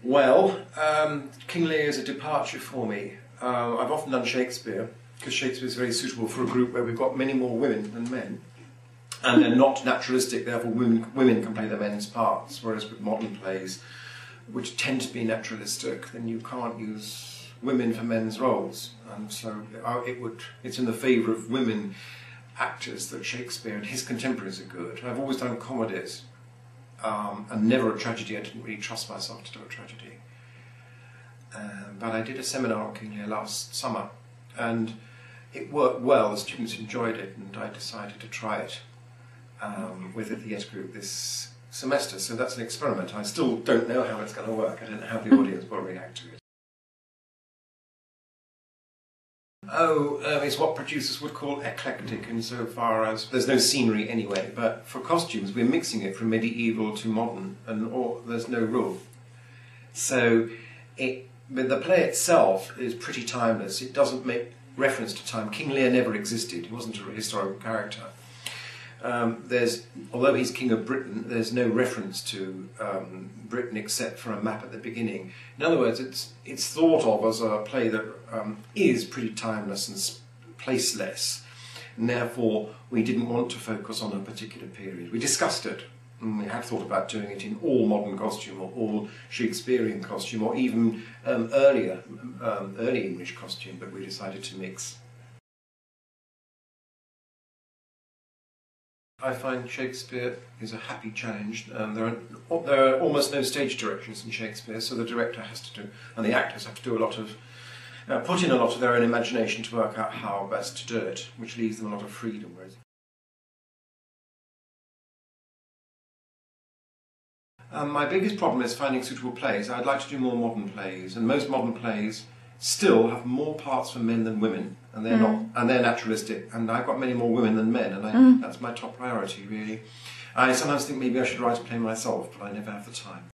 Well, King Lear is a departure for me. I've often done Shakespeare, because Shakespeare is very suitable for a group where we've got many more women than men. And they're not naturalistic, therefore women can play the men's parts, whereas with modern plays, which tend to be naturalistic, then you can't use women for men's roles. And so it's in the favour of women actors that Shakespeare and his contemporaries are good. I've always done comedies, and never a tragedy. I didn't really trust myself to do a tragedy. But I did a seminar on King Lear last summer, and it worked well. The students enjoyed it, and I decided to try it with a theatre group this semester. So that's an experiment. I still don't know how it's going to work. I don't know how the audience will react to it. It's what producers would call eclectic, insofar as there's no scenery anyway, but for costumes we're mixing it from medieval to modern, and there's no rule. So but the play itself is pretty timeless. It doesn't make reference to time. King Lear never existed. He wasn't a historical character. Although he's King of Britain, there's no reference to Britain except for a map at the beginning. In other words, it's thought of as a play that is pretty timeless and placeless, and therefore we didn't want to focus on a particular period. We discussed it, and we had thought about doing it in all modern costume or all Shakespearean costume, or even early English costume, but we decided to mix. I find Shakespeare is a happy challenge. There are almost no stage directions in Shakespeare, so the director has to do, and the actors have to do a lot of, put in a lot of their own imagination to work out how best to do it, which leaves them a lot of freedom. My biggest problem is finding suitable plays. I'd like to do more modern plays, and most modern plays still have more parts for men than women, and they're not, and they're naturalistic, and I've got many more women than men, and that's my top priority, really. I sometimes think maybe I should write a play myself, but I never have the time.